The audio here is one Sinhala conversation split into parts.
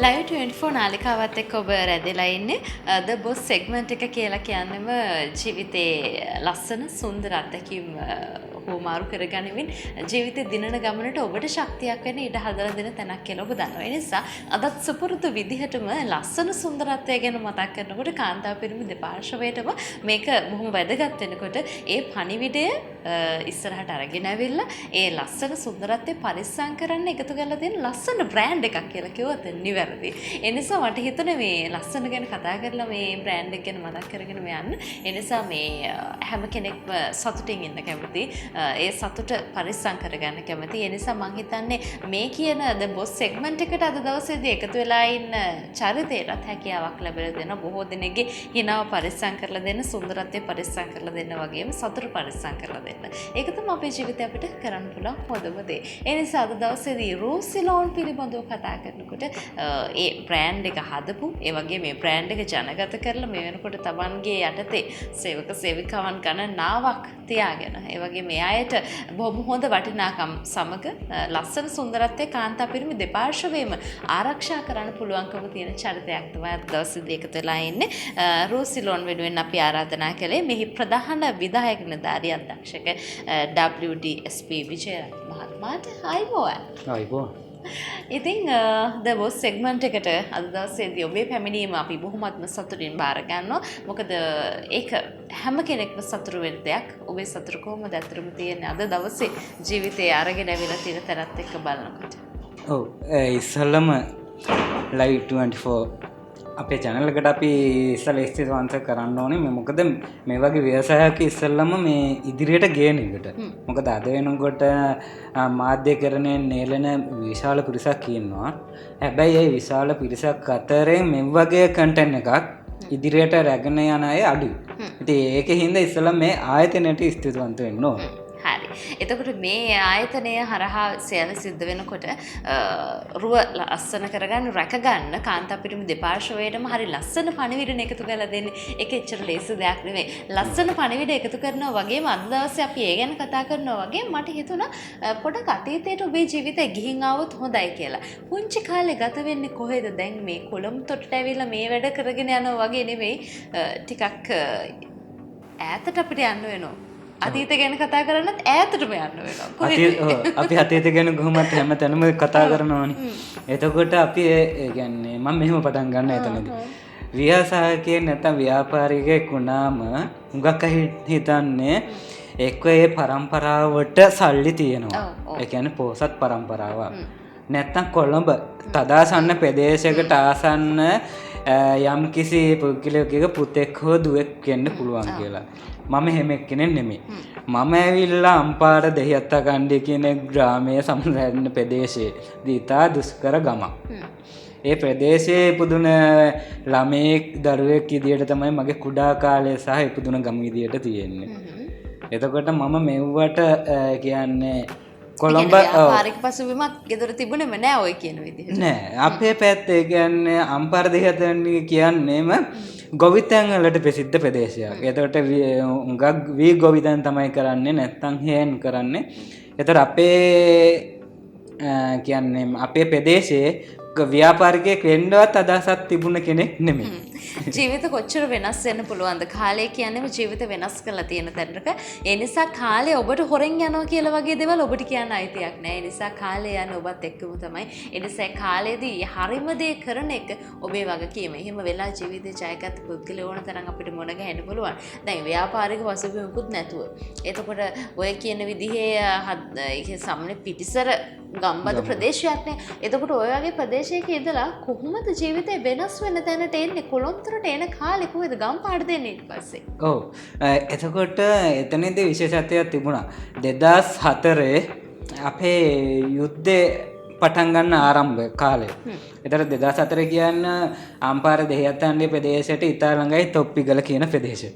ලයිව් 24 නාලිකාවත් එක්ක ඔබ රැඳිලා ඉන්නේ ද බොස් සෙග්මන්ට් එක කියලා කියන්නේම ජීවිතේ ලස්සන සුන්දර අත්දැකීම් හුවමාරු කරගනිමින් ජීවිතේ දිනන ගමනට ඔබට ශක්තියක් වෙන ඉඩ හදලා දෙන තැනක් කියලා ඔබ දන්නවා. ඒ නිසා අදත් සුපුරුදු විදිහටම ලස්සන සුන්දරත්වය ගැන මතක් කරනකොට කාන්තාව පිරිමි දෙපාර්ශ්වයටම මේක බොහොම වැදගත් වෙනකොට ඒ පණිවිඩය ඉස්සරහට අරගෙන ඇවිල්ලා ඒ ලස්සන සුන්දරත්වය පරිස්සම් කරන්න එකතු කරලා දෙන ලස්සන බ්‍රෑන්ඩ් එකක් කියලා කිව්වොත් නිවැරදි. ඒ නිසා මට හිතුණා මේ ලස්සන ගැන කතා කරලා මේ බ්‍රෑන්ඩ් එක ගැන මතක් කරගෙන යන්න. ඒ නිසා මේ හැම කෙනෙක්ම සතුටින් ඉන්න කැමති. ඒ සතුට පරිස්සම් කරගන්න කැමති. ඒ නිසා මම හිතන්නේ මේ කියන ද බොස් සෙග්මන්ට් එකට අද දවසේදී එකතු වෙලා ඉන්න චරිතයටත් හැකියාවක් ලැබලා දෙන බොහෝ දෙනෙක්ගේ හිනාව පරිස්සම් කරලා දෙන්න, සුන්දරත්වය පරිස්සම් කරලා දෙන්න වගේම සතුට පරිස්සම් කරලා දෙන්න. ඒක තමයි අපේ ජීවිතේ අපිට කරන්න පුළුවන් හොඳම දේ. ඒ නිසා අද දවසේදී රෝසිලෝන් පිළිබඳව කතා කරනකොට ඒ බ්‍රෑන්ඩ් එක හදපු, ඒ වගේ මේ බ්‍රෑන්ඩ් එක ජනගත කරලා මේ වෙනකොට තමන්ගේ යටතේ සේවක සේවිකාවන් ගණනාවක් තියාගෙන, ඒ වගේ මේ අයට බොහොම හොඳ වටිනාකම් සමග ලස්සන සුන්දරත්වයේ කාන්තා පිරිමි දෙපාර්ශ්වයේම ආරක්ෂා කරන්න පුළුවන්කම තියෙන චරිතයක් තමයි අද දවසේදී එකතු වෙලා ඉන්නේ. රෝසිලෝන් වෙනුවෙන් අපි ආරාධනා කළේ මෙහි ප්‍රධාන විධායක නිලධාරී අධ්‍යක්ෂක WDSP විජයරත්න මහත්මයාට. ආයිබෝවන්. ඉතින් ද බොස් සෙග්මන්ට් එකට අද දවසේදී ඔබේ පැමිණීම අපි බොහොමත්ම සතුටින් බාර ගන්නවා. මොකද ඒක හැම කෙනෙක්ම සතුටු වෙන දෙයක්. ඔබේ සතුට කොහොමද ඇත්තටම තියෙන්නේ අද දවසේ ජීවිතේ අරගෙන ඇවිල්ලා තියෙන තරත් එක්ක බලනකොට? ඔව්, ඉස්සල්ලාම ලයිව් 24 අපේ channel එකට අපි ඉස්සල්ලා ස්ථිරවන්ත කරන්න ඕනේ. මොකද මේ වගේ ව්‍යවසායක ඉස්සල්ලාම මේ ඉදිරියට ගේන එකට. මොකද අද වෙනකොට මාධ්‍යකරණයෙන් නේලන විශාල පිරිසක් ඉන්නවා. හැබැයි ඒ විශාල පිරිසක් අතරේ මේ වගේ content එකක් ඉදිරියට රැගෙන යන අය අඩුයි. ඉතින් ඒකෙන් ඉස්සල්ලා මේ ආයතනයට ස්ථිරවන්ත වෙන්න ඕනේ. හරි. එතකොට මේ ආයතනය හරහා සේව සිද්ධ වෙනකොට රුව ලස්සන කරගන්න, රැකගන්න කාන්තා පිරිමි දෙපාර්ශ්වයටම හරි ලස්සන පණිවිඩන එකතු කරලා දෙන්නේ. ඒක එච්චර ලේසි දෙයක් නෙමෙයි. ලස්සන පණිවිඩ එකතු කරනවා වගේම අද දවසේ අපි ඒ ගැන කතා කරනවා වගේ මට හිතුණා පොඩක් අතීතයට ඔබේ ජීවිතේ ගිහින් ආවොත් හොඳයි කියලා. පුංචි කාලේ ගත වෙන්නේ කොහෙද? දැන් මේ කොළඹ තොටට ඇවිල්ලා මේ වැඩ කරගෙන යනවා වගේ නෙමෙයි. ටිකක් ඈතට අපිට යන්න වෙනවා. අතීත ගැන කතා කරන්නත් ඈතටම යන්න වෙනවා. අපි අතීත ගැන කොහොමද හැම තැනම කතා කරනවානේ. එතකොට අපි ඒ කියන්නේ මම මෙහෙම පටන් ගන්න එතනදී. ව්‍යවසායකයෙක් නැත්නම් ව්‍යාපාරිකයෙක් වුණාම හුඟක් අය හිතන්නේ එක්ක ඒ પરම්පරාවට සල්ලි තියෙනවා. ඒ කියන්නේ පොහොසත් પરම්පරාවක්. නැත්නම් කොළඹ තදාසන්න ප්‍රදේශයකට ආසන්න යම් කිසි පුද්ගලයෙකුගේ පුතෙක් හෝ දුවෙක් වෙන්න පුළුවන් කියලා. මම එහෙම කෙනෙක් නෙමෙයි. මම ඇවිල්ලා අම්පාර දෙහිඅත්ත කණ්ඩේ කියන ග්‍රාමයේ සමරන ප්‍රදේශයේ දීතා දුෂ්කර ගමක්. ඒ ප්‍රදේශයේ ඉපදුන ළමයෙක් දරුවෙක් විදියට තමයි මගේ කුඩා කාලය සහ ඉපදුන ගම විදියට තියෙන්නේ. එතකොට මම මෙව්වට කියන්නේ කොළඹ ව්‍යාපාරික පසුබිමක් ගෙදර තිබුණෙම නෑ ඔය කියන විදිහට. නෑ. අපේ පැත්තේ කියන්නේ අම්පාර දෙහිඅත්ත කියන්නේම ගොවිතැන් වලට ප්‍රසිද්ධ ප්‍රදේශයක්. එතකොට උඟක් වී ගොවිතැන් තමයි කරන්නේ, නැත්නම් හේන් කරන්නේ. එතකොට අපේ කියන්නේ අපේ ප්‍රදේශයේ ව්‍යාපාරිකයෙක් වෙන්නවත් අදහසක් තිබුණ කෙනෙක් නෙමෙයි. ජීවිත කොච්චර වෙනස් වෙන්න පුළුවන්ද? කාලය කියන්නේම ජීවිත වෙනස් කරලා තියෙන තැනක. ඒ නිසා කාලය ඔබට හොරෙන් යනවා කියලා වගේ දේවල් ඔබට කියන්න අයිතියක් නැහැ. ඒ නිසා කාලය යන්නේ ඔබත් එක්කම තමයි. ඒ නිසා කාලයේදී හරිම දේ කරන එක ඔබේ වගකීම. එහෙම වෙලා ජීවිතේ ජයගත් පුද්ගලයෝ ඕන තරම් අපිට මොන ගහන්න පුළුවන්. දැන් ව්‍යාපාරික පසුබිමකුත් නැතුව. එතකොට ඔය කියන විදිහේ ඒ සම්මේ පිටිසර ගම්බද ප්‍රදේශයක් නේ. එතකොට ඔය වගේ ප්‍රදේශයක ඉඳලා කොහොමද ජීවිතේ වෙනස් වෙන තැනට එන්නේ? කොළොන්තරට එන කාලේ කොහෙද ගම්පාඩ දෙන්නේ ඊට පස්සේ? ඔව්. එතකොට එතනදී විශේෂත්වයක් තිබුණා. 2004 අපේ යුද්ධේ පටන් ගන්න ආරම්භ කාලේ. එතකොට 2004 කියන්නේ අම්පාර දෙහිඅත්තන්ගේ ප්‍රදේශයට ඉතා ළඟයි තොප්පිගල කියන ප්‍රදේශය.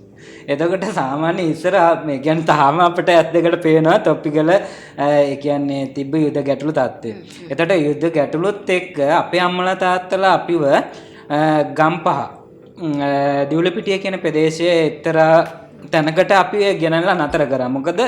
එතකොට සාමාන්‍ය ඉස්සර මේ කියන්නේ තාම අපිට ඇස් දෙකට පේනවා තොප්පිගල ඒ කියන්නේ තිබ්බ යුද්ධ ගැටලු තත්ත්වය. එතකොට යුද්ධ ගැටලුත් එක්ක අපේ අම්මලා තාත්තලා අපිව ගම්පහ දිවුලපිටිය කියන ප්‍රදේශයේ එක්තරා තැනකට අපි ගෙනල්ලා නතර කරා. මොකද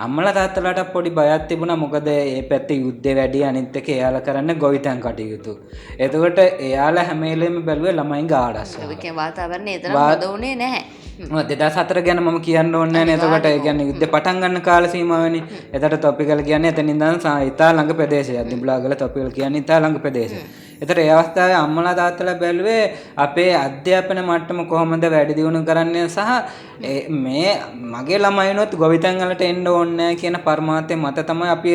අම්මලා තාත්තලාට පොඩි බයක් තිබුණා. මොකද මේ පැත්තේ යුද්ධේ වැඩි, අනිත් එක එයාලා කරන්නේ ගොවිතැන් කටයුතු. එතකොට එයාලා හැම වෙලෙම බැලුවේ ළමයින්ගේ ආඩස්ස. ඒකේ වාතාවරණය ඒ තරම් හොඳ වුණේ නැහැ. 2004 ගැන මම කියන්න ඕනේ නැහැ. එතකොට ඒ කියන්නේ යුද්ධ පටන් ගන්න කාල සීමාවනේ. එතකොට තොපිකල් කියන්නේ එතනින් ඉඳන් ඉතා ළඟ ප්‍රදේශයක්. දිඹුලාගල තොපිකල් කියන්නේ ඉතා ළඟ ප්‍රදේශයක්. එතකොට ඒ අවස්ථාවේ අම්මලා තාත්තලා බැලුවේ අපේ අධ්‍යාපන මට්ටම කොහොමද වැඩි දියුණු කරන්නේ සහ මේ මගේ ළමයිනොත් ගොවිතැන් වලට එන්න ඕනේ නැහැ කියන පරමාර්ථය මත තමයි අපි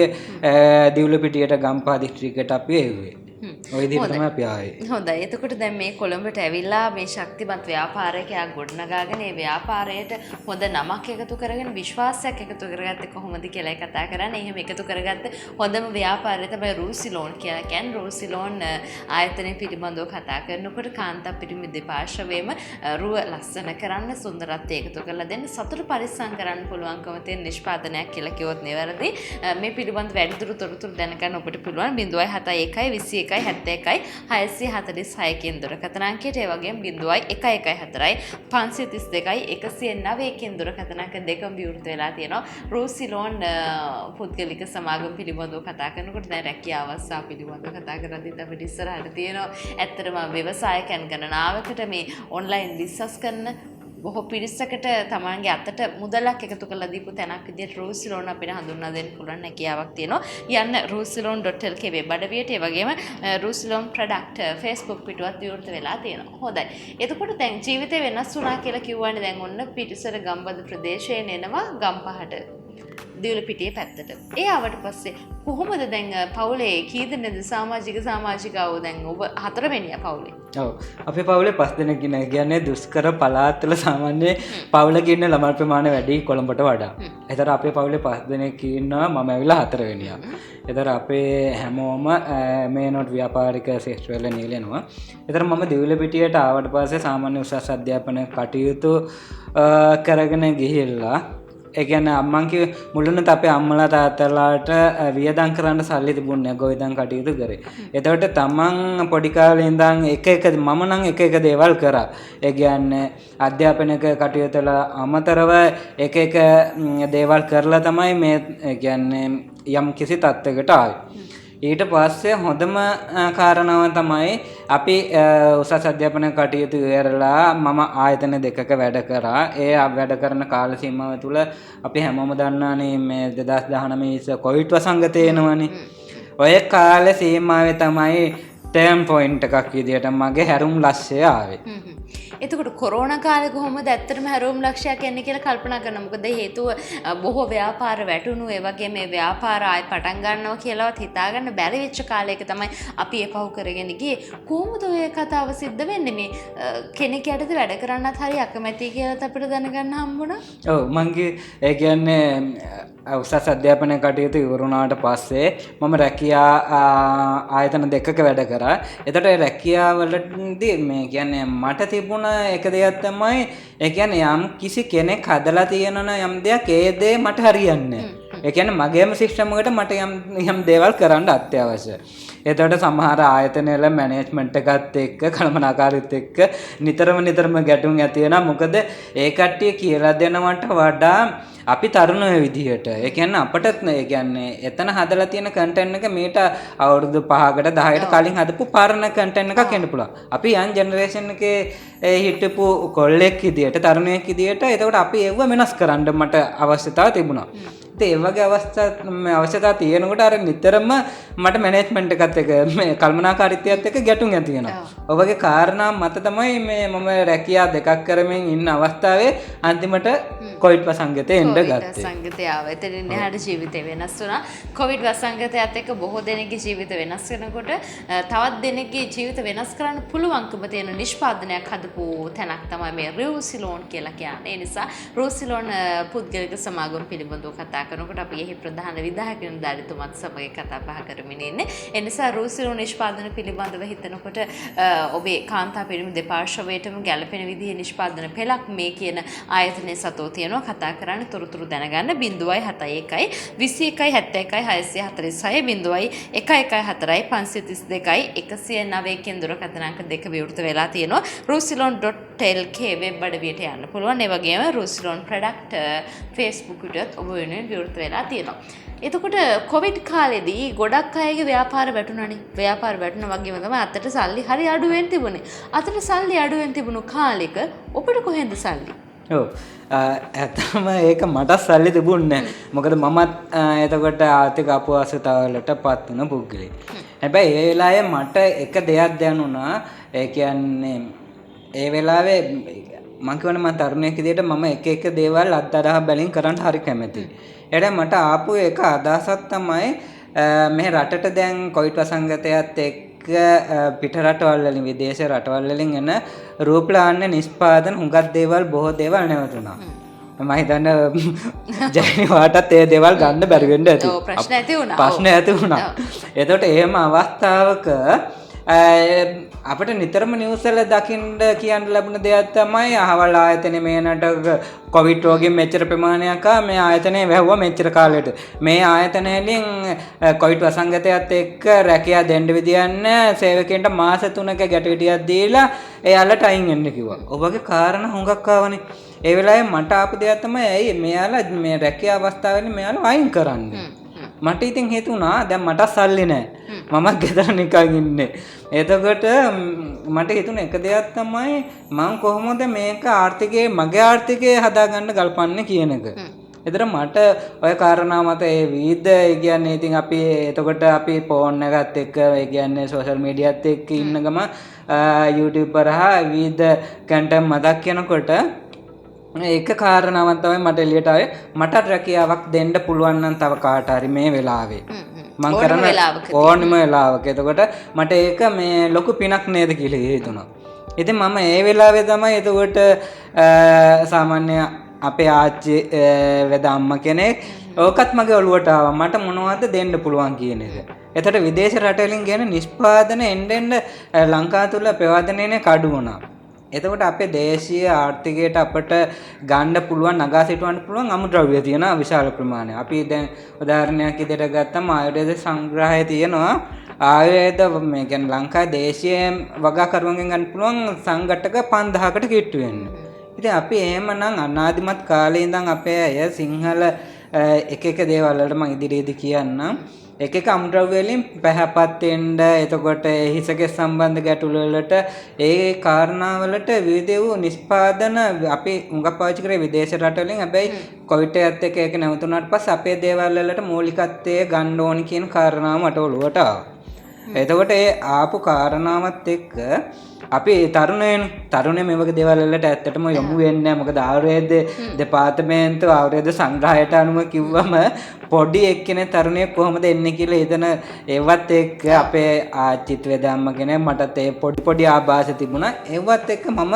දිවුලපිටියට ගම්පහ දිස්ත්‍රික්කයට අපි එව්වේ. ඔය විදිහට තමයි අපි ආවේ. හොඳයි. එතකොට දැන් මේ කොළඹට ඇවිල්ලා මේ ශක්තිමත් ව්‍යාපාරයක් ගොඩනගාගෙන මේ ව්‍යාපාරයට හොඳ නමක් එකතු කරගෙන විශ්වාසයක් එකතු කරගත්තේ කොහොමද කියලා කතා කරන්නේ. එහෙම එකතු කරගත්ත හොඳම ව්‍යාපාරය තමයි රූසිලෝන් කියලා කියන්නේ. රූසිලෝන් ආයතනය පිළිබඳව කතා කරනකොට කාන්තා පිරිමි දෙපාර්ශ්වයේම රුව ලස්සන කරන්න, සුන්දරත්වය එකතු කරලා දෙන්න, සතුට පරිස්සම් කරන්න පුළුවන්කම තියෙන නිෂ්පාදනයක් කියලා කිව්වොත් නෙවැරදි. මේ පිළිබඳව වැඩිදුර තොරතුරු දැනගන්න ඔබට පුළුවන් 071 21 646 කියන දුරකථන අංකයට, ඒ වගේම 0114 532 109 කියන දුරකථන අංක දෙකම විවෘත වෙලා තියෙනවා. රූසිලෝන් පුද්ගලික සමාගම පිළිබඳව කතා කරනකොට දැන් රැකියාව අවස්ථා පිළිබඳව කතා කරද්දී අපිට ඉස්සරහට තියෙනවා ඇත්තටම ව්‍යවසායකයන් ගණනාවකට මේ ඔන්ලයින් බිස්නස් කරන බොහෝ පිරිසකට තමන්ගේ අතට මුදලක් එකතු කරලා දීපු තැනක් විදිහට රූසිලෝන් අපිට හඳුන්වා දෙන්න පුළුවන් හැකියාවක් තියෙනවා. යන්න rusilon.lk වෙබ් අඩවියට, ඒ වගේම rusilon product Facebook පිටුවත් විවෘත වෙලා තියෙනවා. හොඳයි. එතකොට දැන් ජීවිතේ වෙනස් වුණා කියලා කිව්වනේ. දැන් ඔන්න පිටිසර ගම්බද ප්‍රදේශයෙන් එනවා ගම්පහට. දිවුලපිටියේ පැත්තට. ඒ ආවට පස්සේ කොහොමද දැන් පවුලේ කී දෙනෙක්ද සමාජිකවෝ දැන් ඔබ හතරවෙනියා පවුලේ? ඔව්. අපේ පවුලේ 5 දෙනෙක් ඉන්නේ. කියන්නේ දුෂ්කර පළාත්වල සාමාන්‍ය පවුලක ඉන්න ළමයි ප්‍රමාණය වැඩි කොළඹට වඩා. ඒතර අපේ පවුලේ 5 දෙනෙක් ඉන්නවා. මම ඇවිල්ලා හතරවෙනියා. ඒතර අපේ හැමෝම මේ නෝට් ව්‍යාපාරික ශාස්ත්‍රවල නියැලෙනවා. ඒතර මම දිවුලපිටියට ආවට පස්සේ සාමාන්‍ය උසස් අධ්‍යාපන කටයුතු කරගෙන ගිහිල්ලා ඒ කියන්නේ අම්මන් කිව්වේ මුලින්ම අපේ අම්මලා තාත්තලාට වියදම් කරන්න සල්ලි තිබුණේ නැහැ ගොවිතැන් කටයුතු කරේ. එතකොට තමන් පොඩි කාලේ ඉඳන් මම නම් එක දේවල් කරා. ඒ කියන්නේ අධ්‍යාපනික කටයුතු වල අමතරව එක දේවල් කරලා තමයි මේ ඒ කියන්නේ යම් කිසි තත්යකට ආවේ. ඊට පස්සේ හොඳම කාරණාව තමයි අපි උසස් අධ්‍යාපන කටයුතු ඉවරලා මම ආයතන දෙකක වැඩ කරා. ඒ වැඩ කරන කාල සීමාව තුළ අපි හැමෝම දන්නානේ මේ 2019 කොවිඩ් වසංගතය එනවනේ. ඔය කාල සීමාවේ තමයි ටර්න් පොයින්ට් එකක් විදියට මගේ හැරුම් ලක්ෂය ආවේ. එතකොට කොරෝනා කාලේ කොහොමද ඇත්තටම හැරවුම් ලක්ෂයක් එන්නේ කියලා කල්පනා කරනවා. මොකද හේතුව බොහෝ ව්‍යාපාර වැටුණු, ඒ වගේම මේ ව්‍යාපාර ආයි පටන් ගන්නවා කියලාවත් හිතාගන්න බැරි වෙච්ච කාලයක තමයි අපි ඒ පහු කරගෙන ගියේ. කොහොමද ඔය කතාව සිද්ධ වෙන්නේ? මේ කෙනෙක් යටතේ වැඩ කරන්නත් හරි අකමැති කියලාත් අපිට දැනගන්න හම්බුණා. ඔව් මංගේ ඒ කියන්නේ උසස් අධ්‍යාපන කටයුතු ඉවරුණාට පස්සේ මම රැකියා ආයතන දෙකක වැඩ කරා. එතකොට ඒ රැකියාවලදී මේ කියන්නේ මට තිබුණ එක දෙයක් තමයි ඒ කියන්නේ යම් කිසි කෙනෙක් හදලා තියෙනවා යම් දෙයක් ඒ දේ මට හරියන්නේ නැහැ. ඒ කියන්නේ මගේම සිස්ටම් එකට මට යම් දේවල් කරන්න අත්‍යවශ්‍යයි. එතකොට සමහර ආයතනවල මැනේජ්මන්ට් එකත් එක්ක කළමනාකාරීත් එක්ක නිතරම ගැටුම් ඇති වෙනවා. මොකද ඒ කට්ටිය කියලා දෙනවට වඩා අපි තරුණයෝ විදිහට ඒ කියන්නේ අපිට ඒ කියන්නේ එතන හදලා තියෙන කන්ටෙන්ට් එක මීට අවුරුදු 5කට 10කට කලින් හදපු පරණ කන්ටෙන්ට් එකක් එන්න පුළුවන්. අපි යන් ජෙනරේෂන් එකේ හිටපු කොල්ලෙක් විදිහට තරුණයෙක් විදිහට එතකොට අපි ඒව වෙනස් කරන්න මට අවශ්‍යතාව තිබුණා. ඒ වගේ අවශ්‍යතාව තියෙනකොට අර නිතරම මට මැනේජ්මන්ට් එකත් එක්ක මේ කල්පනාකාරීත්වයත් එක්ක ගැටුම් ඇති වෙනවා. ඔය වගේ කාරණා මත තමයි මේ මම රැකියා දෙකක් කරමින් ඉන්න අවස්ථාවේ අන්තිමට කොවිඩ් වසංගතය එන්න ගත්තේ. සංගතය ආව. එතනින් එහාට ජීවිතේ වෙනස් වුණා. කොවිඩ් වසංගතයත් එක්ක බොහෝ දෙනෙක්ගේ ජීවිත වෙනස් වෙනකොට තවත් දෙනෙක්ගේ ජීවිත වෙනස් කරන්න පුළුවන්කම තියෙන නිෂ්පාදනයක් හදපු තැනක් තමයි මේ රූසිලෝන් කියලා කියන්නේ. ඒ නිසා රූසිලෝන් පුද්ගලික සමාගම පිළිබඳව කතා කරනකොට අපි එහි ප්‍රධාන විධායක නිලධාරීතුමත් සමග කතා බහ කරමින් ඉන්නේ. ඒ නිසා රූසිලෝ නිෂ්පාදන පිළිබඳව හිතනකොට ඔබේ කාන්තා පිරිමි දෙපාර්ශවයටම ගැළපෙන විදිහේ නිෂ්පාදන පෙළක් මේ කියන ආයතනයේ සතෝ තියෙනවා. කතා කරන්න තොරතුරු දැනගන්න 071 21 71 646 0114 532 109 කියන දුරකථන අංක දෙක විවෘත වෙලා තියෙනවා. rusilon.lk වෙබ් අඩවියට යන්න පුළුවන්. ඒ වගේම rusilon product Facebook එකත් ඔබ වෙනුවෙන් විවෘත වෙලා තියෙනවා. එතකොට කොවිඩ් කාලෙදී ගොඩක් අයගේ ව්‍යාපාර වැටුණානේ. ව්‍යාපාර වැටුණා වගේම තමයි අතට සල්ලි හරි අඩුවෙන් තිබුණේ. අතට සල්ලි අඩුවෙන් තිබුණු කාලෙක ඔබට කොහෙන්ද සල්ලි? ඔව්. ඇත්තම ඒක මට සල්ලි තිබුණේ නැහැ. මොකද මමත් එතකොට ආර්ථික අපහසුතාවලට පත් වුණ පුද්ගලෙක්. හැබැයි ඒ වෙලාවේ මට එක දෙයක් දැනුණා. ඒ කියන්නේ ඒ වෙලාවේ මම කියවනේ මම තරුණයෙක් විදිහට මම එක දේවල් අත්දැක බැලින් කරන්න හරි කැමතියි. ඒකට මට ආපු එක අදහසක් තමයි මේ රටට දැන් කොවිඩ් වසංගතයත් එක්ක පිට රටවල් වලින් විදේශ රටවල් වලින් එන රූපලාවන්‍ය නිෂ්පාදන හුඟක් දේවල් බොහෝ දේවල් නැවතුණා. මම හිතන්නේ ජයනිවාටත් ඒ දේවල් ගන්න බැරි වෙන්න ඇති. ඔව් ප්‍රශ්න ඇති වුණා. ප්‍රශ්න ඇති වුණා. එතකොට එහෙම අවස්ථාවක අපිට නිතරම නිවුස් වල දකින්න කියන්න ලැබුණ දෙයක් තමයි අහවල් ආයතනයේ මේනට කොවිඩ් රෝගීන් මෙච්චර ප්‍රමාණයක් මේ ආයතනයේ වැහුවා මෙච්චර කාලෙට. මේ ආයතනවලින් කොවිඩ් වසංගතයත් එක්ක රැකියාව දෙන්න විදියක් නැහැ. සේවකයන්ට මාස 3ක ගැටවිටියක් දීලා එයාලට අයින් වෙන්න කිව්වා. ඔබගේ කාරණා හුඟක් ආවනේ. ඒ වෙලාවේ මට ආපු දෙයක් තමයි ඇයි මෙයාලා මේ රැකියාව අවස්ථාවේදී මෙයාලා අයින් කරන්නේ. මට ඉතින් හිතුණා දැන් මට සල්ලි නැහැ. මමත් ගෙදර නිකන් ඉන්නේ. එතකොට මට හිතුණ එක දෙයක් තමයි මම කොහොමද මේක මගේ ආර්ථිකය හදාගන්න ගල්පන්නේ කියන එක. එතන මට ඔය කාරණා මත ඒ විවිධ කියන්නේ ඉතින් අපි එතකොට අපි ෆෝන් එකත් එක්ක ඒ කියන්නේ සෝෂල් මීඩියාත් එක්ක ඉන්න ගම YouTube හරහා විවිධ කන්ටෙන්ට් මතක් කියනකොට ඒක කාරණාවක් තමයි මට එළියට ආවේ. මට රැකියාවක් දෙන්න පුළුවන් නම් තව කාට හරි මේ වෙලාවේ මම කරන ඕනම වෙලාවක. එතකොට මට ඒක මේ ලොකු පිනක් නේද කියලා හිතුණා. ඉතින් මම ඒ වෙලාවේ තමයි එතකොට සාමාන්‍ය අපේ ආච්චි වෙද අම්මා කෙනෙක් ඕකත් මගේ ඔළුවට ආවා. මට මොනවද දෙන්න පුළුවන් කියන එක. එතකොට විදේශ රටවලින් ගෙන නිෂ්පාදන එන්න ලංකාව තුල ප්‍රවාදනයේ කඩු වුණා. එතකොට අපේ දේශීය ආර්ථිකයට අපට ගන්න පුළුවන් නගා සිටවන්න පුළුවන් අමුද්‍රව්‍ය තියෙන විශාල ප්‍රමාණයක්. අපි දැන් උදාහරණයක් විදිහට ගත්තම ආයුර්වේද සංග්‍රහය තියෙනවා. ආයුර්වේද මේ කියන්නේ ලංකාවේ දේශීය වගාකරුවන්ගෙන් ගන්න පුළුවන් සංඝටක 5000කට කිට්ටු වෙන්න. ඉතින් අපි එහෙමනම් අනාදිමත් කාලේ ඉඳන් අපේ අය සිංහල එක දේවල් වලට මම ඉදිරියේදී කියන්නම්. එක අමුද්‍රව්‍ය වලින් පැහැපත් වෙන්න එතකොට හිසකේ සම්බන්ධ ගැටලු වලට ඒ කාරණාවලට විවිධ වූ නිෂ්පාදන අපි උඟක් පාවිච්චි කරේ විදේශ රටවලින්. හැබැයි කොවිඩ් එකත් එක්ක ඒක නැවතුණාට පස්සේ අපේ දේවල් වලට මූලිකත්වයේ ගන්න ඕනි කියන කාරණාව මට ඔළුවට ආවා. එතකොට ඒ ආපු කාරණාවත් එක්ක අපි තරුණය මේ වගේ දේවල් වලට ඇත්තටම යොමු වෙන්නේ නැහැ. මොකද ආයුර්වේද දෙපාර්තමේන්තුව ආයුර්වේද සංග්‍රහයට අනුව කිව්වම පොඩි එක්කෙනෙක් තරුණයෙක් කොහොමද එන්නේ කියලා හිතන ඒවත් එක්ක අපේ ආච්චිත් වේදම්ම කෙනෙක් මටත් ඒ පොඩි ආభాෂ තිබුණා. ඒවත් එක්ක මම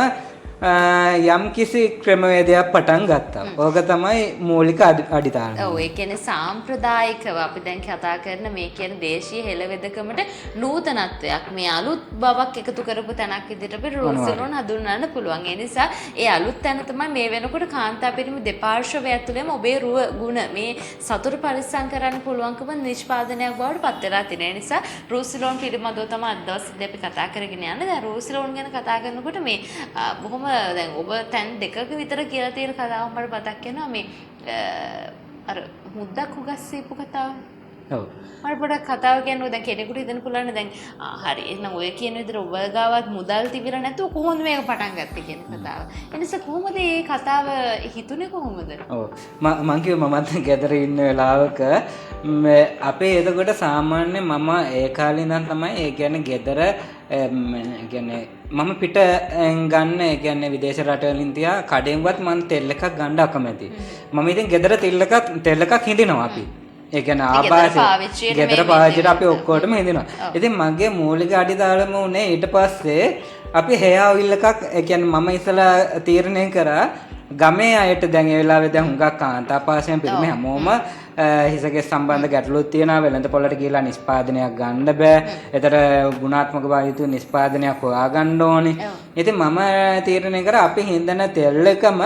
යම් කිසි ක්‍රමවේදයක් පටන් ගත්තා. ඕක තමයි මූලික අඩිතාලම. ඔව් ඒ කියන්නේ සාම්ප්‍රදායිකව අපි දැන් කතා කරන මේ කියන දේශීය හෙළවෙදකමට නූතනත්වයක් මේ අලුත් බවක් එකතු කරපු තැනක් විදිහට අපි රෝසිලෝන් හඳුන්වන්න පුළුවන්. ඒ නිසා ඒ අලුත් තැන තමයි මේ වෙනකොට කාන්තා පිරිමි දෙපාර්ශවය ඇතුළේම ඔබේ රුව ගුණ මේ සතුට පරිස්සම් කරන්න පුළුවන්කම නිෂ්පාදනයක් බවට පත් වෙලා තියෙන. ඒ නිසා රෝසිලෝන් පිළිබඳව තමයි අද දවසේදී අපි කතා කරගෙන යන්නේ. දැන් රෝසිලෝන් ගැන කතා කරනකොට මේ බොහොම දැන් ඔබ තැන් දෙකක විතර කියලා තියෙන කතාවක් මට මතක් වෙනවා මේ අර මුද්දක් උගස්සීපු කතාව. ඔව්. මට පොඩක් කතාව කියන්නකෝ. දැන් කෙනෙකුට හිතන්න පුළුවන් දැන් හරි එහෙනම් ඔය කියන විදිහට ඔබ ගාවත් මුදල් තිබිලා නැතුව කොහොමද මේක පටන් ගත්තේ කියන කතාව. එනිසා කොහොමද මේ කතාව හිතුනේ කොහොමද? ඔව්. මං කිව්වා මමත් ගෙදර ඉන්න වෙලාවක අපේ එතකොට සාමාන්‍ය මම ඒ කාලේ ඉඳන් තමයි ඒ කියන්නේ ගෙදර කියන්නේ මම පිට ගන්න ඒ කියන්නේ විදේශ රටවලින් තියා කඩෙන්වත් මම තෙල් එකක් ගන්න අකමැති. මම ඉතින් ගෙදර තෙල් එකක් හිඳිනවා අපි. ඒ කියන්නේ ආභාෂය ගෙදර පාවිච්චිට අපි ඔක්කොටම හිඳිනවා. ඉතින් මගේ මූලික අඩිතාලම උනේ ඊට පස්සේ අපි හෙයා ඔයිල් එකක් ඒ කියන්නේ මම ඉස්සලා තීරණය කරා ගමේ අයට දැන් ඒ වෙලාවේ දැන් හුඟක් කාන්තාපාසයෙන් පිළිම හැමෝම හිසගේ සම්බන්ධ ගැටලුත් තියෙනවා වෙළඳ පොළට ගිහිලා නිෂ්පාදනයක් ගන්න බෑ. ඒතර ගුණාත්මක භාවිතු නිෂ්පාදනයක් හොයාගන්න ඕනේ. ඉතින් මම තීරණය කරා අපි හින්දන තෙල් එකම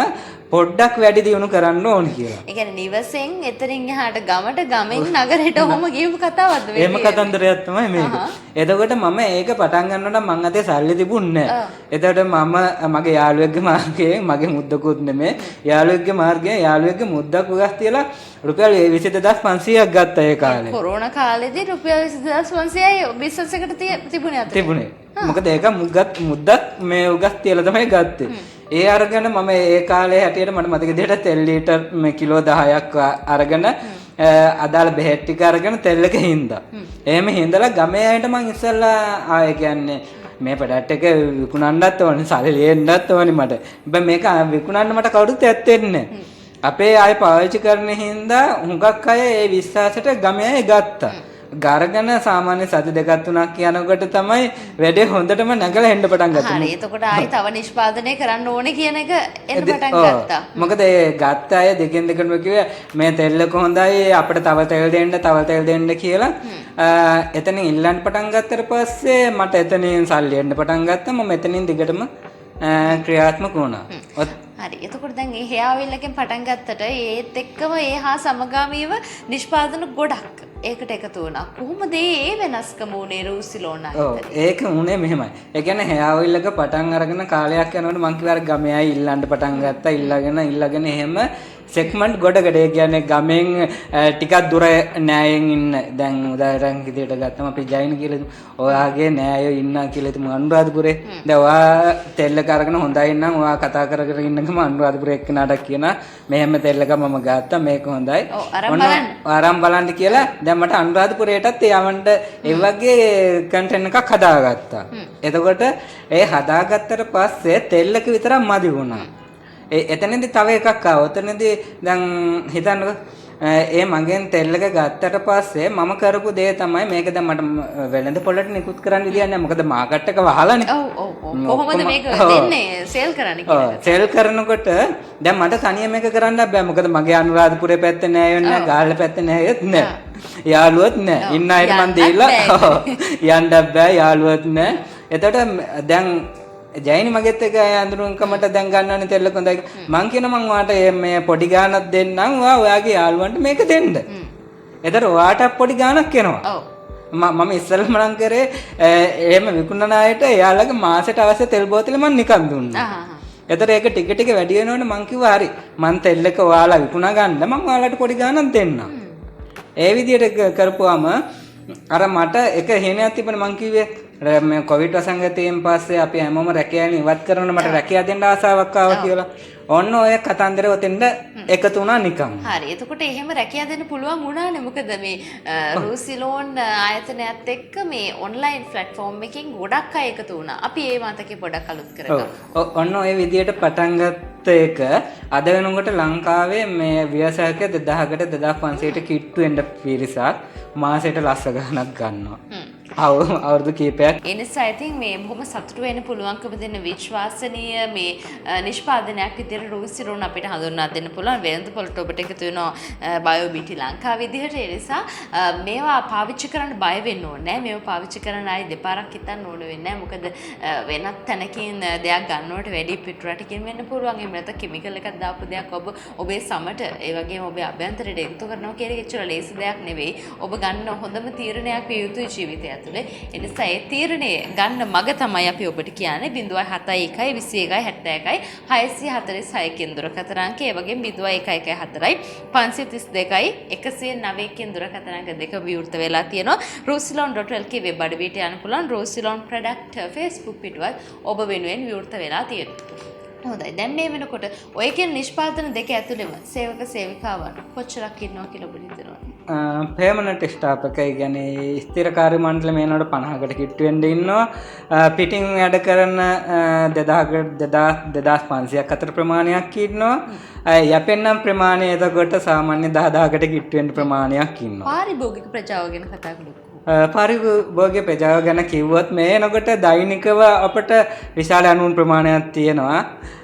පොඩ්ඩක් වැඩි දියුණු කරන්න ඕනේ කියලා. ඒ කියන්නේ නිවසෙන් එතනින් එහාට ගමට ගමෙන් නගරයට ඔහොම ගියපු කතාවක්ද එහෙම කතන්දරයක් තමයි මේක. එතකොට මම ඒක පටන් ගන්නකොට මං අතේ සල්ලි තිබුණේ නැහැ. එතකොට මම මගේ යාළුවෙක්ගේ මාර්ගයෙන් මගේ මුද්දකුත් නෙමෙයි යාළුවෙක්ගේ මාර්ගයෙන් යාළුවෙක්ගේ මුද්දක් උගස් තියලා රුපියල් 22500ක් ගත්තා ඒ කාලේ. කොරෝනා කාලේදී රුපියල් 22500යි බිස්නස් එකට තිබුණේ අතේ. තිබුණේ. මොකද ඒක මුද්දක් මේ උගස් තියලා තමයි ගත්තේ. ඒ අරගෙන මම ඒ කාලේ හැටියට මට මතක විදිහට තෙල් ලීටර් මේ කිලෝ 10ක් අරගෙන අදාළ බෙහෙත් ටික අරගෙන තෙල් එක හින්දා. එහෙම හින්දලා ගමේ අයට මං ඉස්සල්ලා ආයේ කියන්නේ මේ ප්‍රොඩක්ට් එක විකුණන්නත් ඕනේ සල්ලි ලියන්නත් ඕනේ මට. හැබැයි මේක විකුණන්න මට කවුරුත් ඇත්තෙන්නේ නැහැ. අපේ අය පාවිච්චි කරන හින්දා හුඟක් අය ඒ විශ්වාසයට ගමේ අය ගත්තා. ගාරගෙන සාමාන්‍ය සති දෙකක් තුනක් යනකොට තමයි වැඩේ හොඳටම නැගලා එන්න පටන් ගත්තේ. හරි. එතකොට ආයි තව නිෂ්පාදනය කරන්න ඕනේ කියන එක එන්න පටන් ගත්තා. මොකද ඒ ගත්ත අය දෙකෙන් දෙකම කිව්වේ මේ තෙල් එක හොඳයි අපිට තව තෙල් දෙන්න කියලා. එතනින් ඉල්ලන්න පටන් ගත්තට පස්සේ මට එතනින් සල්ලි එන්න පටන් ගත්තා. මම එතනින් දිගටම ක්‍රියාත්මක වුණා. හරි. එතකොට දැන් මේ හේයාවිල්ලකින් පටන් ගත්තට ඒත් එක්කම ඒ හා සමගාමීව නිෂ්පාදන ගොඩක් ඒකට එකතු වුණා. කොහොමද ඒ වෙනස්කම උනේ රූසිලෝන් අයට? ඔව් ඒක උනේ මෙහෙමයි. ඒ කියන්නේ හේයාර් ඔයිල් එක පටන් අරගෙන කාලයක් යනකොට මං කිව්වා ගමේ අය ඉල්ලන්න පටන් ගත්තා. ඉල්ලගෙන එහෙම සෙග්මන්ට් ගොඩකට ඒ කියන්නේ ගමෙන් ටිකක් දුර නෑයෙන් ඉන්න දැන් උදාහරණයක් විදිහට ගත්තම අපි ජෛන කියලා ඔයාගේ නෑයෝ ඉන්නා කියලා තුමු අනුරාධපුරේ. දැන් ඔයා තෙල් එක අරගෙන හොඳයි නම් ඔයා කතා කරගෙන ඉන්නකම අනුරාධපුරේ එක්කනටක් කියනවා මෙහෙම තෙල් එක මම ගත්තා මේක හොඳයි. අරන් බලන්න කියලා දැන් මට අනුරාධපුරයටත් යවන්න ඒ වගේ කන්ටෙන්ට් එකක් හදාගත්තා. එතකොට ඒ හදාගත්තට පස්සේ තෙල් එක විතරක් මදි වුණා. එතනදී තව එකක් ආවා. එතනදී දැන් හිතන්නකෝ ඒ මගෙන් තෙල් එක ගත්තට පස්සේ මම කරපු දේ තමයි මේක දැන් මට වෙළඳ පොළට නිකුත් කරන්න විදියක් නැහැ. මොකද මාකට් එක වහලානේ. ඔව්. කොහොමද මේක දෙන්නේ සේල් කරන්නේ කියලා. සේල් කරනකොට දැන් මට තනියම මේක කරන්න බෑ. මොකද මගේ අනුරාධපුරේ පැත්තේ නෑ යන්නේ ගාල්ල පැත්තේ නෑයත් නෑ. යාළුවොත් නෑ. ඉන්න අයට මන් දීලා යන්න බෑ යාළුවොත් නෑ. එතකොට දැන් ජයිනි මගෙත් එක අඳුරුන්කමට දැන් ගන්නවනේ තෙල්ල කොඳයි මං කියන මං ඔයාට මේ පොඩි ගානක් දෙන්නම් ඔයාගේ යාළුවන්ට මේක දෙන්න. එතකොට ඔයාට පොඩි ගානක් එනවා. ඔව්. මම ඉස්සෙල්ලාම නම් කරේ එහෙම විකුණන අයට එයාලගේ මාසෙට අවශ්‍ය තෙල් බෝතලෙ මං නිකන් දුන්නා. එතකොට ඒක ටික ටික වැඩි වෙනවනේ මං කිව්වා හරි මං තෙල් එක ඔයාලා විකුණා ගන්න මං ඔයාලට පොඩි ගානක් දෙන්නම්. ඒ විදිහට කරපුවාම අර මට එක හේනයක් තිබුණේ මං කිව්වේ මේ කොවිඩ් වසංගතයෙන් පස්සේ අපි හැමෝම රැකියාවෙන් ඉවත් කරන මට රැකියාව දෙන්න ආසාවක් ආවා කියලා. ඔන්න ඔය කතන්දරේ ඔතෙන්ද එකතු වුණා නිකම්. හරි. එතකොට එහෙම රැකියාව දෙන්න පුළුවන් වුණානේ. මොකද මේ රූසිලෝන් ආයතනයත් එක්ක මේ ඔන්ලයින් ප්ලැට්ෆෝම් එකකින් ගොඩක් අය එකතු වුණා. අපි ඒ මතකේ පොඩක් අලුත් කරගමු. ඔන්න ඔය විදියට පටන් ගත්ත එක අද වෙනකොට ලංකාවේ මේ ව්‍යවසායක 2000කට 2500ට කිට්ටු වෙන්න පිරිසක් මාසෙට ලස්ස ගණනක් ගන්නවා. අවුරුදු කීපයක්. ඒ නිසා ඉතින් මේ බොහොම සතුටු වෙන්න පුළුවන්කම දෙන විශ්වාසනීය මේ නිෂ්පාදනයක් විදිහට රූසිලෝන් අපිට හඳුන්වා දෙන්න පුළුවන්. වෙළඳ පොළට ඔබට එකතු වෙනවා බයෝබීටි ලංකාව විදිහට. ඒ නිසා මේවා පාවිච්චි කරන්න බය වෙන්න ඕනේ නැහැ. මේවා පාවිච්චි කරන අය දෙපාරක් හිතන්න ඕන වෙන්නේ නැහැ. මොකද වෙනත් තැනකින් දෙයක් ගන්නවට වැඩි පිටරටකින් වෙන්න පුළුවන්. එහෙම නැත්නම් කිමිකල් එකක් දාපු දෙයක් ඔබේ සමට ඒ වගේම ඔබේ අභ්‍යන්තරයට එකතු කරනවා කියන එක ඇත්තට ලේසි දෙයක් නෙවෙයි. ඔබ ගන්න හොඳම තීරණයක් විය යුතුයි ජීවිතය ඇතුලේ. ඒ නිසා ඒ තීරණය ගන්න මග තමයි අපි ඔබට කියන්නේ 071 21 71 646 කියන දුරකථන අංකය. ඒ වගේම 0114 532 109 කියන දුරකථන අංක දෙක විවෘත වෙලා තියෙනවා. rosilon.lk වෙබ් අඩවියට යන්න පුළුවන්. rosilon product Facebook පිටුවත් ඔබ වෙනුවෙන් විවෘත වෙලා තියෙනවා. හොඳයි. දැන් මේ වෙනකොට ඔය කියන නිෂ්පාදන දෙක ඇතුළෙම සේවක සේවිකාවන් කොච්චරක් ඉන්නවා කියලා ඔබට හිතෙනවද? පර්මනන්ට් ස්ටාෆ් එක කියන්නේ ස්ථිරකාරී මණ්ඩල මේනකොට 50කට කිට්ටු වෙන්න ඉන්නවා. පිටින් වැඩ කරන 2500ක් අතර ප්‍රමාණයක් ඉන්නවා. යැපෙන්නම් ප්‍රමාණය එතකොට සාමාන්‍ය 10000කට කිට්ටු වෙන්න ප්‍රමාණයක් ඉන්නවා. පාරිභෝගික ප්‍රජාව ගැන කතා කළොත් පරිභෝගික ප්‍රජාව ගැන කිව්වොත් මේ එනකොට දෛනිකව අපට විශාල අනුන් ප්‍රමාණයක් තියෙනවා.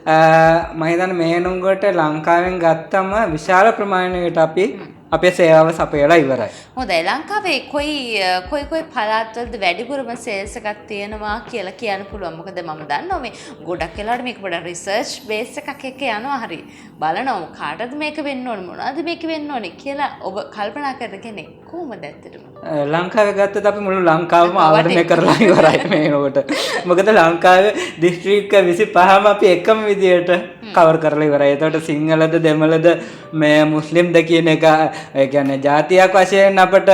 මම හිතන්නේ මේ නුඟට ලංකාවෙන් ගත්තම විශාල ප්‍රමාණයකට අපි අපේ සේවාව සපයලා ඉවරයි. හොඳයි ලංකාවේ කොයි පළාත්වලද වැඩිපුරම සේල්ස් එකක් තියෙනවා කියලා කියන්න පුළුවන්. මොකද මම දන්නවා මේ ගොඩක් වෙලාවට මේක පොඩ රිසර්ච් බේස් එකක් එක්ක යනවා හරි. බලනවා කාටද මේක වෙන්න ඕනේ මොනවද මේක වෙන්න ඕනේ කියලා ඔබ කල්පනා කරන කෙනෙක් කොහොමද ඇත්තටම? ලංකාවේ ගත්තත් අපි මුළු ලංකාවම ආවරණය කරලා ඉවරයි මේකට. මොකද ලංකාවේ දිස්ත්‍රික්ක 25ම අපි එකම විදියට කවර් කරලා ඉවරයි. ඒතකොට සිංහලද දෙමළද මේ මුස්ලිම්ද කියන එක ඒ කියන්නේ ජාතියක් වශයෙන් අපිට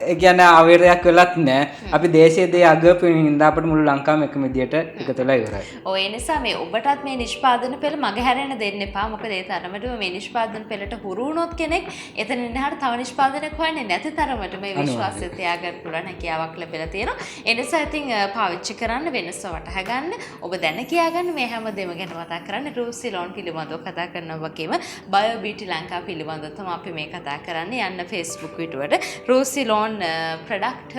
ඒ කියන්නේ අවේරයක් වෙලත් නැහැ. අපි දේශීය දේ අගපින් ඉඳන් අපිට මුළු ලංකාවම එකම විදියට එකතු වෙලා ඉවරයි. ඔය නිසා මේ ඔබටත් මේ නිෂ්පාදන පෙළ මගහැරෙන්න දෙන්න එපා. මොකද ඒ තරමටම මේ නිෂ්පාදන පෙළට හුරු වුණොත් කෙනෙක් එතනින් එහාට තව නිෂ්පාදනයක් හොයන්නේ නැති තරමට මේ විශ්වාසය තියාගන්න පුළුවන් හැකියාවක් ලැබිලා තියෙනවා. ඒ නිසා ඉතින් පාවිච්චි කරන්න වෙනස වටහා ගන්න. ඔබ දැන කියාගන්න මේ හැමදේම ගැන මතක් කරන්න. රූසි ලෝන් පිළිබඳව කතා කරනවා වගේම බයෝ බියුටි ලංකා පිළිබඳව තමයි අපි මේ කතා කරන්නේ. යන්න Facebook පිටුවට රූසි ලෝන් ප්‍රොඩක්ට්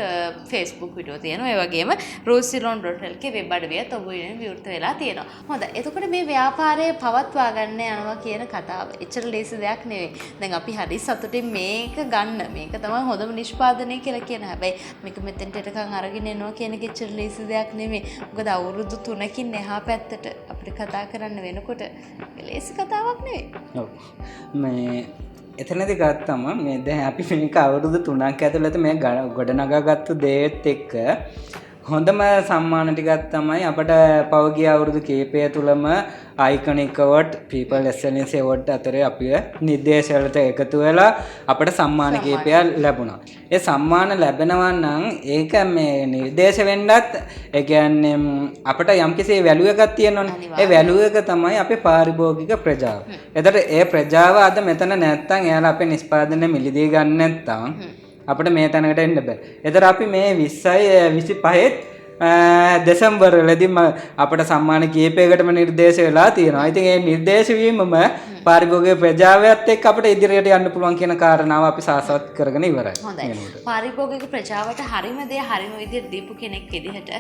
Facebook වීඩියෝ තියෙනවා. ඒ වගේම rosilon.lk වෙබ් අඩවියත් ඔබ වෙනුවෙන් විවෘත වෙලා තියෙනවා. හොඳයි. එතකොට මේ ව්‍යාපාරය පවත්වා ගන්න යනවා කියන කතාව එච්චර ලේසි දෙයක් නෙවෙයි. දැන් අපි හරි සතුටින් මේක ගන්න. මේක තමයි හොඳම නිෂ්පාදනය කියලා කියන. හැබැයි මේක මෙතෙන්ට එනකන් අරගෙන එනවා කියන එක එච්චර ලේසි දෙයක් නෙවෙයි. මොකද අවුරුදු 3කින් එහා පැත්තට අපිට කතා කරන්න වෙනකොට ලේසි කතාවක් නෙවෙයි. ඔව්. මේ එතනදි ගත්තම මේ දැන් අපි මේක අවුරුදු 3ක් ඇතුළත මේ ගොඩනගාගත්තු දේත් එක්ක හොඳම සම්මාන ටිකක් තමයි අපිට පෞද්ගලික අවුරුදු කීපය තුලම iconic award people excellence award අතරේ අපි නිර්දේශ වලට එකතු වෙලා අපිට සම්මාන කීපයක් ලැබුණා. ඒ සම්මාන ලැබෙනවා නම් ඒක මේ නිර්දේශ වෙන්නත් ඒ කියන්නේ අපිට යම්කිසි වැලියු එකක් තියෙනවනේ. ඒ වැලියු එක තමයි අපේ පාරිභෝගික ප්‍රජාව. එතකොට ඒ ප්‍රජාව අද මෙතන නැත්තම් එයාලා අපේ නිෂ්පාදනය මිලදී ගන්න නැත්තම් අපිට මේ තැනකට එන්න බෑ. ඒතර අපි මේ 20යි 25ත් දෙසැම්බර් වලදී අපිට සම්මාන කීපයකටම නිර්දේශ වෙලා තියෙනවා. ඉතින් ඒ නිර්දේශ වීමම පාරිභෝගික ප්‍රජාවත් එක්ක අපිට ඉදිරියට යන්න පුළුවන් කියන කාරණාව අපි සාසවත් කරගෙන ඉවරයි. හොඳයි. පාරිභෝගික ප්‍රජාවට හරිම දේ හරිම විදිහට දීපු කෙනෙක් විදිහට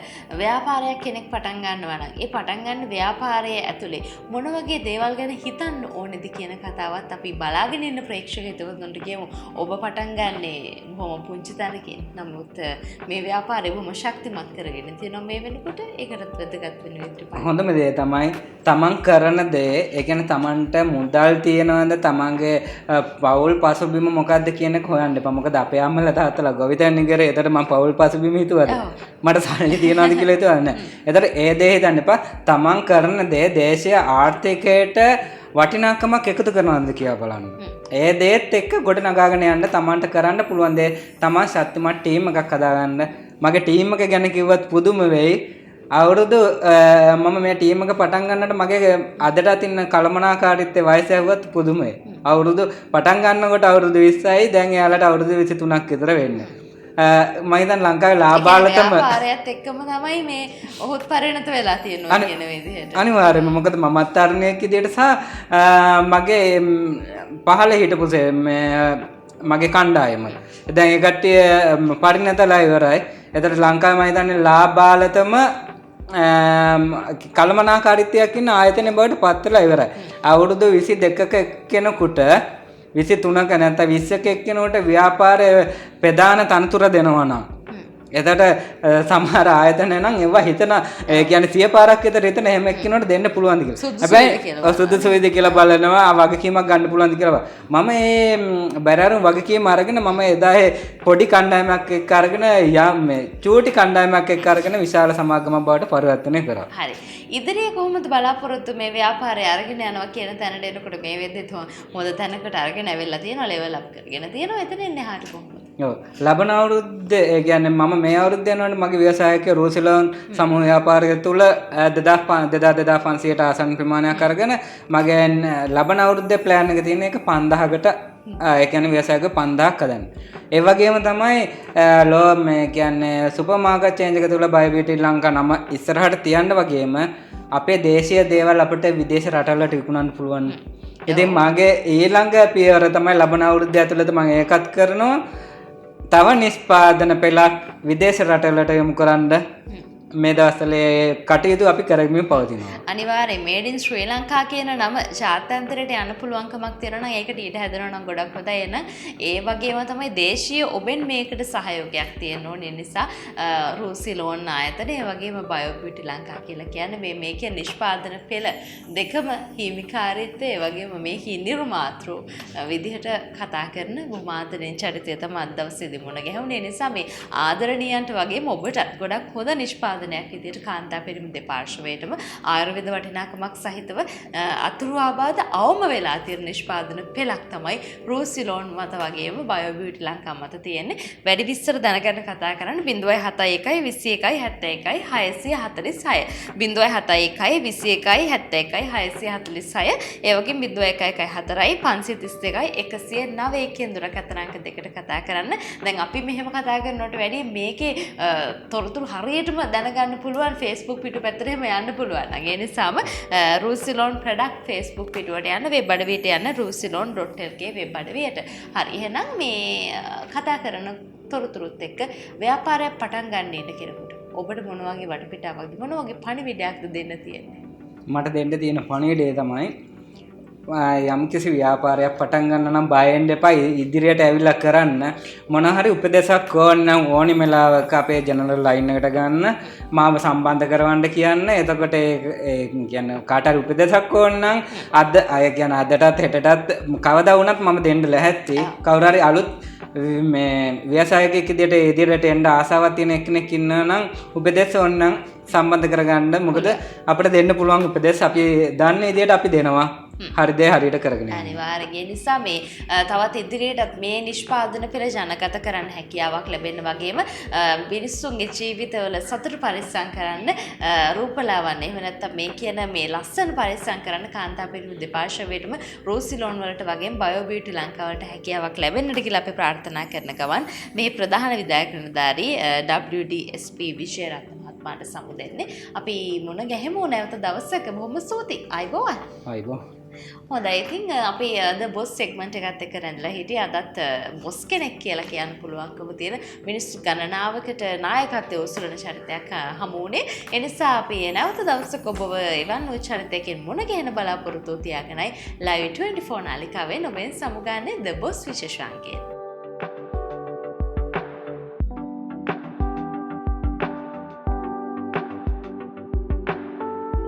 ව්‍යාපාරයක් කෙනෙක් පටන් ගන්නවා නම් ඒ පටන් ගන්න ව්‍යාපාරයේ ඇතුලේ මොන වගේ දේවල් ගැන හිතන්න ඕනේද කියන කතාවත් අපි බලාගෙන ඉන්න ප්‍රේක්ෂක හිතවතුන්ට කියමු. ඔබ පටන් ගන්නේ බොහොම පුංචි තැනකින්. නමුත් මේ ව්‍යාපාරය බොහොම ශක්තිමත් කරගෙන තියෙනවා මේ වෙනකොට. ඒකටත් වැදගත් වෙන විදිහට. හොඳම දේ තමයි තමන් කරන දේ ඒ කියන්නේ තමන්ට මුදල් තියනවද තමන්ගේ පවුල් පසුබිම මොකද්ද කියන එක හොයන්න එපා. මොකද අපේ අම්මලා තාත්තලා ගොවිතැන් කරේ. ඒතර මම පවුල් පසුබිම හිතුවද? මට සල්ලි තියනවද කියලා හිතුවද නැහැ. ඒතර ඒ දේ හිතන්න එපා. තමන් කරන දේ දේශීය ආර්ථිකයට වටිනාකමක් එකතු කරනවද කියලා බලන්න. ඒ දේත් එක්ක ගොඩ නගාගෙන යන්න තමන්ට කරන්න පුළුවන් දේ තමන් ශක්තිමත් ටීම් එකක් හදාගන්න. මගේ ටීම් එක ගැන කිව්වත් පුදුම වෙයි. අවුරුදු මම මේ ටීම් එක පටන් ගන්නට මගේ අදටත් ඉන්න කළමනාකාරීත්වයේ වයස ඇහුවත් පුදුමයි. අවුරුදු පටන් ගන්නකොට අවුරුදු 20යි දැන් එයාලට අවුරුදු 23ක් විතර වෙන්නේ. මම හිතන්නේ ලංකාවේ ලාභාලතම ව්‍යාපාරයත් එක්කම තමයි මේ ඔහුත් පරිණත වෙලා තියෙනවා කියන විදිහට. අනිවාර්යයෙන්ම මොකද මමත් තරණයක් විදියට සහ මගේ පහළ හිටපු මගේ කණ්ඩායම. දැන් ඒ කට්ටිය පරිණතලා ඉවරයි. එතකොට ලංකාවේ මම හිතන්නේ ලාභාලතම කළමනාකාරීත්වයක් ඉන්න ආයතනය බවට පත් වෙලා ඉවරයි. අවුරුදු 22ක කෙනෙකුට 23ක නැත්නම් 20ක එක්කෙනෙකුට ව්‍යාපාරයේ ප්‍රධාන තනතුර දෙනවා නම් එතකොට සමහර ආයතන නම් ඒවා හිතන ඒ කියන්නේ 100 පාරක් විතර හිතන හැම එක්කිනුට දෙන්න පුළුවන්ද කියලා. හැබැයි සුදුසුයිද කියලා බලනවා වගකීමක් ගන්න පුළුවන්ද කියලා. මම මේ බැරෑරුම් වගකීම අරගෙන මම එදා පොඩි කණ්ඩායමක් එක්ක අරගෙන මේ චූටි කණ්ඩායමක් එක්ක අරගෙන විශාල සමාගමක් බවට පරිවර්තනය කරා. හරි. ඉදිරියේ කොහොමද බලාපොරොත්තු මේ ව්යාපාරය අරගෙන යනවා කියන තැනට එනකොට මේ වෙද්දිත් හොඳ තැනකට අරගෙන ඇවිල්ලා තියෙනවා ලෙවල් අප් කරගෙන තියෙනවා. එතන එන්නේ එහාට කොහොමද? ඔව්. ලබන අවුරුද්ද ඒ කියන්නේ මම මේ අවුරුද්ද යනකොට මගේ ව්‍යවසායක රෝසිලෝන් සමූහ ව්‍යාපාරය තුල 2500ට ආසන්න ප්‍රමාණයක් අරගෙන මගේ ලබන අවුරුද්දේ ප්ලෑන් එක තියෙන එක 5000කට ඒ කියන්නේ ව්‍යවසායක 5000ක් හදන්න. ඒ වගේම තමයි මේ කියන්නේ සුපර් මාකට් චේන්ජ් එක තුල බයෝ බියුටි ලංකා නම ඉස්සරහට තියන්න වගේම අපේ දේශීය දේවල් අපිට විදේශ රටවලට විකුණන්න පුළුවන්. ඉතින් මගේ ඊළඟ පියවර තමයි ලබන අවුරුද්ද ඇතුළත මම ඒකත් කරනවා. තව නිෂ්පාදන පෙළක් විදේශ රටවලට යොමු කරන්න මේ දවස්වල කටයුතු අපි කරමින් පවතිනවා. අනිවාර්යෙන් මේඩ් ඉන් ශ්‍රී ලංකා කියන නම ජාත්‍යන්තරයට යන්න පුළුවන්කමක් තියෙනවා නම් ඒකට ඊට හැදෙනවා නම් ගොඩක් හොඳයි. එන ඒ වගේම තමයි දේශීය ඔබෙන් මේකට සහයෝගයක් තියෙන්න ඕනේ. නිසා රූසි ලෝන් ආයතනය ඒ වගේම බයෝබියුටි ලංකා කියලා කියන්නේ මේකේ නිෂ්පාදන පෙළ දෙකම හිමිකාරීත්වය ඒ වගේම මේකේ නිර්මාතෘ විදිහට කතා කරන බොහොමාදරෙන් චරිතය තමයි අද දවසේදී මුණ ගැහුනේ. නිසා මේ ආදරණීයන්ට වගේම ඔබට ගොඩක් හොඳ නිෂ්පාදනයක් විදිහට කාන්තා පිරිමි දෙපාර්ශ්වයටම ආයුර්වේද වටිනාකමක් සහිතව අතුරු ආබාධ අවම වෙලා තියෙන නිෂ්පාදන පෙළක් තමයි රූසි ලෝන් මත වගේම බයෝබියුටි ලංකා මත තියෙන්නේ. වැඩි විස්තර දැනගන්න කතා කරන්න 071 21 71 646 071 21 71 646 ඒ වගේම 0114 532 109 කියන දුරකථන අංක දෙකට කතා කරන්න. දැන් අපි මෙහෙම කතා කරනකොට වැඩි මේකේ තොරතුරු හරියටම දැනගන්න පුළුවන් Facebook පිටුපැත්තට එහෙම යන්න පුළුවන්. ඒ නිසාම රූසිලෝන් ප්‍රොඩක්ට් Facebook පිටුවට යන්න වෙබ් අඩවියට යන්න rusilon.lk වෙබ් අඩවියට. හරි එහෙනම් මේ කතා කරන තොරතුරුත් එක්ක ව්‍යාපාරයක් පටන් ගන්න ඉන්න කෙනෙකුට ඔබට මොන වගේ වටපිටාවක්ද මොන වගේ පණිවිඩයක්ද දෙන්න තියෙන්නේ? මට දෙන්න තියෙන පණිවිඩය තමයි යම්කිසි ව්‍යාපාරයක් පටන් ගන්න නම් බය වෙන්න එපා. ඉදිරියට ඇවිල්ලා කරන්න. මොන හරි උපදේශයක් ඕන නම් ඕනි වෙලාවක අපේ ජනරල් ලයින් එකට ගන්න මාව සම්බන්ධ කරවන්න කියන්න. එතකොට ඒ කියන්නේ කාට හරි උපදේශයක් ඕන නම් අද අය කියන අදටත් හෙටටත් කවදා වුණත් මම දෙන්න ලැහැත්ති. කවුරු හරි අලුත් මේ ව්‍යවසායකයෙක් ඉදිරියට එන්න ආසාවක් තියෙන කෙනෙක් ඉන්නවා නම් උපදේශ ඕන නම් සම්බන්ධ කරගන්න. මොකද අපිට දෙන්න පුළුවන් උපදේශ අපි දන්න විදිහට අපි දෙනවා. හරි දේ හරියට කරගෙන යන්න. අනිවාර්යයෙන් නිසා මේ තවත් ඉදිරියටත් මේ නිෂ්පාදන පෙළ ජනගත කරන්න හැකියාවක් ලැබෙන්න වගේම මිනිස්සුන්ගේ ජීවිතවල සතුට පරිස්සම් කරන්න රූපලාවන්‍ය එහෙම නැත්නම් මේ කියන මේ ලස්සන පරිස්සම් කරන්න කාන්තා පිරිමි දෙපාර්ශ්වයටම රූසිලෝන් වලට වගේම බයෝබියුටි ලංකාවට හැකියාවක් ලැබෙන්නට කියලා අපි ප්‍රාර්ථනා කරන ගමන් මේ ප්‍රධාන විධායක නිලධාරී WDSP විජේරත්න මහත්මයාට සමු දෙන්නේ. අපි මුණ ගැහෙමු නැවත දවසක. බොහොම ස්තුතියි. අයබෝවන්. අයබෝවන්. හොඳයි. ඉතින් අපි අද බොස් සෙග්මන්ට් එකත් එක්ක රැඳලා හිටියේ. අදත් බොස් කෙනෙක් කියලා කියන්න පුළුවන්කම තියෙන මිනිස්සු ගණනාවකට නායකත්වයේ උසුලන චරිතයක් හමු වුණේ. ඒ නිසා අපි නැවත දවසක ඔබව එවන් වූ චරිතයකින් මුණ ගැහෙන බලාපොරොත්තු තියාගෙනයි Live 24 නාලිකාවෙන් ඔබෙන් සමුගන්නේ ද බොස් විශේෂාංකයෙන්.